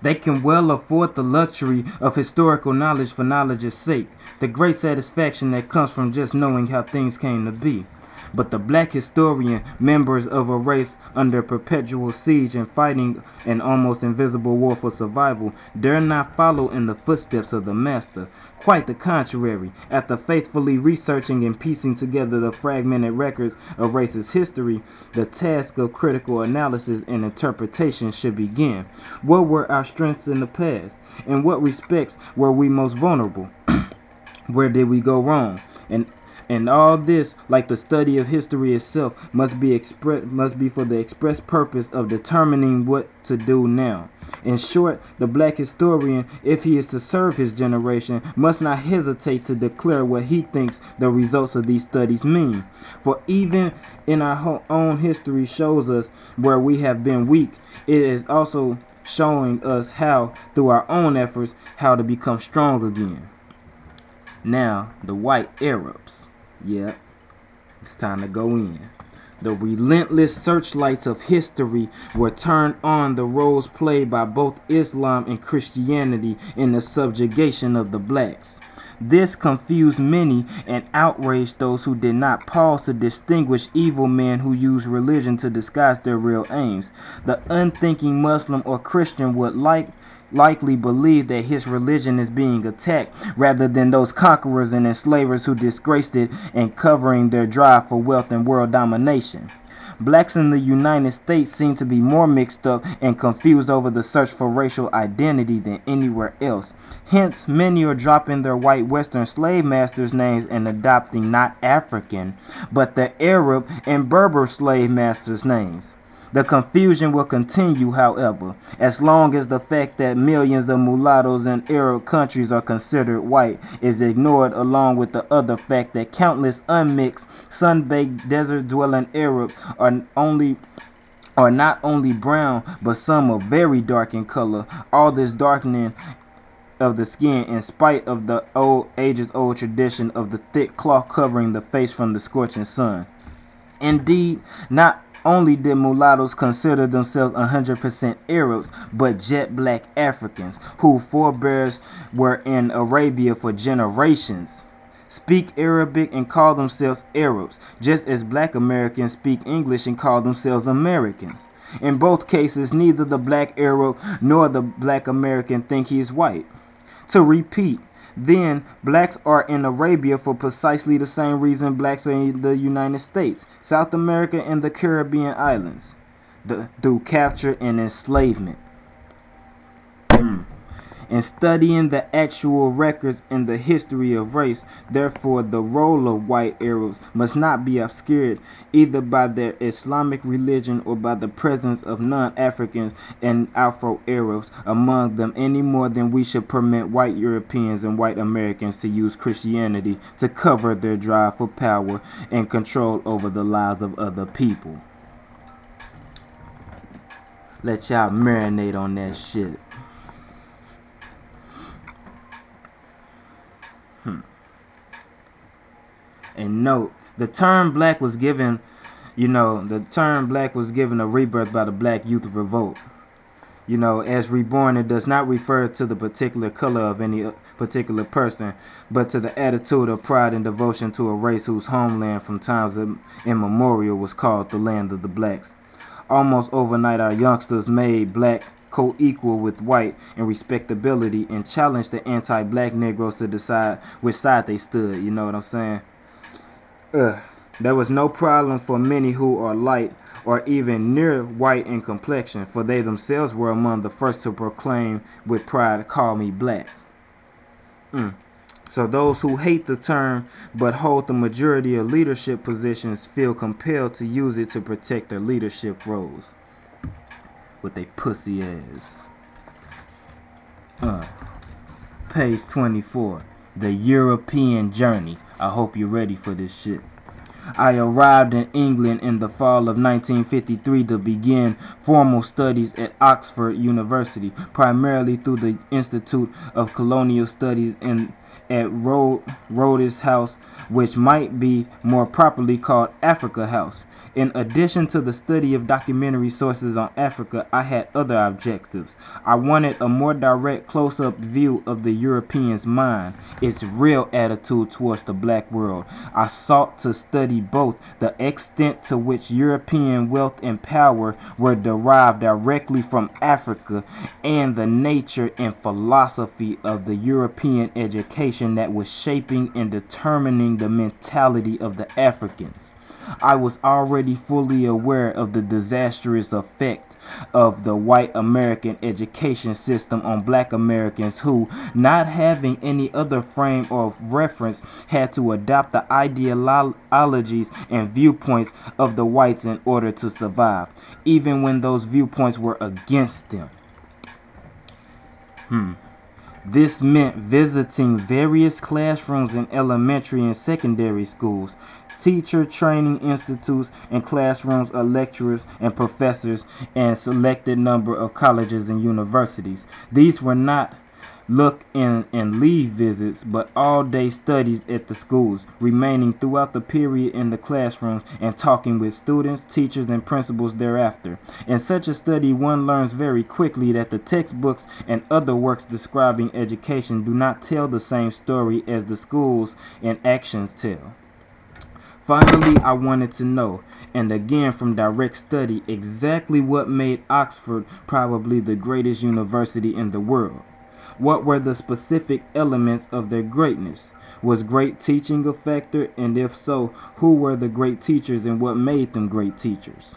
They can well afford the luxury of historical knowledge for knowledge's sake, the great satisfaction that comes from just knowing how things came to be. But the black historian, members of a race under perpetual siege and fighting an almost invisible war for survival, dare not follow in the footsteps of the master. Quite the contrary. After faithfully researching and piecing together the fragmented records of racist history, the task of critical analysis and interpretation should begin. What were our strengths in the past? In what respects were we most vulnerable? Where did we go wrong? And all this, like the study of history itself, must be for the express purpose of determining what to do now. In short, the black historian, if he is to serve his generation, must not hesitate to declare what he thinks the results of these studies mean. For even in our own history shows us where we have been weak, it is also showing us how, through our own efforts, how to become strong again. Now, the white Arabs. Yep, it's time to go in. The relentless searchlights of history were turned on the roles played by both Islam and Christianity in the subjugation of the blacks. This confused many and outraged those who did not pause to distinguish evil men who use religion to disguise their real aims. The unthinking Muslim or Christian would likely believe that his religion is being attacked rather than those conquerors and enslavers who disgraced it and covering their drive for wealth and world domination. Blacks in the United States seem to be more mixed up and confused over the search for racial identity than anywhere else. Hence, many are dropping their white Western slave masters' names and adopting not African, but the Arab and Berber slave masters' names. The confusion will continue, however, as long as the fact that millions of mulattoes in Arab countries are considered white is ignored, along with the other fact that countless unmixed, sun-baked, desert-dwelling Arabs are not only brown, but some are very dark in color. All this darkening of the skin in spite of the ages-old tradition of the thick cloth covering the face from the scorching sun. Indeed, not only did mulattoes consider themselves 100% Arabs, but jet black Africans, whose forebears were in Arabia for generations, speak Arabic and call themselves Arabs, just as black Americans speak English and call themselves Americans. In both cases, neither the black Arab nor the black American think he is white. To repeat, then, blacks are in Arabia for precisely the same reason blacks are in the United States, South America, and the Caribbean islands, through capture and enslavement. In studying the actual records in the history of race, therefore, the role of white Arabs must not be obscured either by their Islamic religion or by the presence of non-Africans and Afro-Arabs among them any more than we should permit white Europeans and white Americans to use Christianity to cover their drive for power and control over the lives of other people. Let y'all marinate on that shit. And note, the term black was given, a rebirth by the Black Youth Revolt. As reborn, it does not refer to the particular color of any particular person, but to the attitude of pride and devotion to a race whose homeland from times immemorial was called the land of the blacks. Almost overnight, our youngsters made black co-equal with white in respectability and challenged the anti-black Negroes to decide which side they stood. You know what I'm saying? There was no problem for many who are light or even near white in complexion, for they themselves were among the first to proclaim with pride, "Call me black." So those who hate the term but hold the majority of leadership positions feel compelled to use it to protect their leadership roles with a pussy ass. Page 24. The European Journey. I hope you're ready for this shit. I arrived in England in the fall of 1953 to begin formal studies at Oxford University, primarily through the Institute of Colonial Studies at Rhodes House, which might be more properly called Africa House. In addition to the study of documentary sources on Africa, I had other objectives. I wanted a more direct, close-up view of the European's mind, its real attitude towards the black world. I sought to study both the extent to which European wealth and power were derived directly from Africa and the nature and philosophy of the European education that was shaping and determining the mentality of the Africans. I was already fully aware of the disastrous effect of the white American education system on black Americans who, not having any other frame of reference, had to adopt the ideologies and viewpoints of the whites in order to survive, even when those viewpoints were against them. This meant visiting various classrooms in elementary and secondary schools, teacher training institutes, and classrooms of lecturers and professors, and selected number of colleges and universities. These were not look in and leave visits, but all-day studies at the schools, remaining throughout the period in the classrooms and talking with students, teachers, and principals thereafter. In such a study, one learns very quickly that the textbooks and other works describing education do not tell the same story as the schools and actions tell. Finally, I wanted to know, and again from direct study, exactly what made Oxford probably the greatest university in the world. What were the specific elements of their greatness? Was great teaching a factor? And if so, who were the great teachers and what made them great teachers?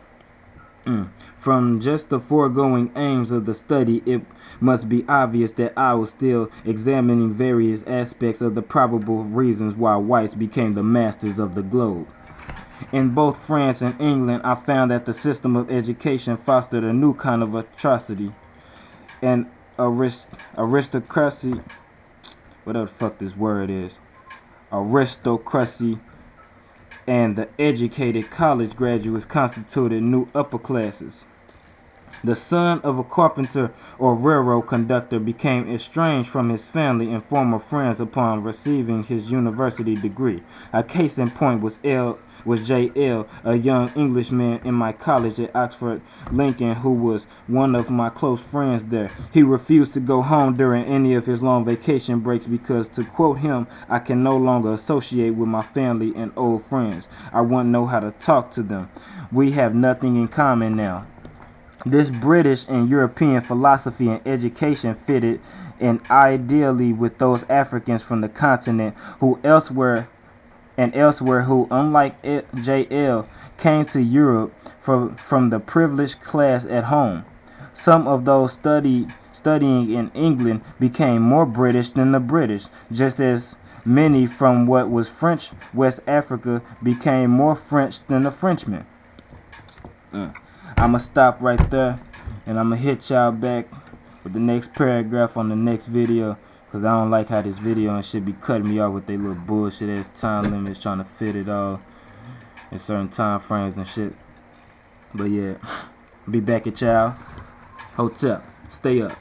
From just the foregoing aims of the study, it must be obvious that I was still examining various aspects of the probable reasons why whites became the masters of the globe. In both France and England, I found that the system of education fostered a new kind of atrocity and aristocracy, whatever the fuck this word is, aristocracy, and the educated college graduates constituted new upper classes. The son of a carpenter or railroad conductor became estranged from his family and former friends upon receiving his university degree. A case in point was J.L., a young Englishman in my college at Oxford, Lincoln, who was one of my close friends there. He refused to go home during any of his long vacation breaks because, to quote him, "I can no longer associate with my family and old friends. I won't know how to talk to them. We have nothing in common now." This British and European philosophy and education fitted in ideally with those Africans from the continent who elsewhere who, unlike J.L., came to Europe from the privileged class at home. Some of those studying in England became more British than the British, just as many from what was French West Africa became more French than the Frenchmen. I'ma stop right there, and I'ma hit y'all back with the next paragraph on the next video, because I don't like how this video and shit be cutting me off with their little bullshit ass time limits, trying to fit it all in certain time frames and shit. But yeah, be back at y'all. Hotel. Stay up.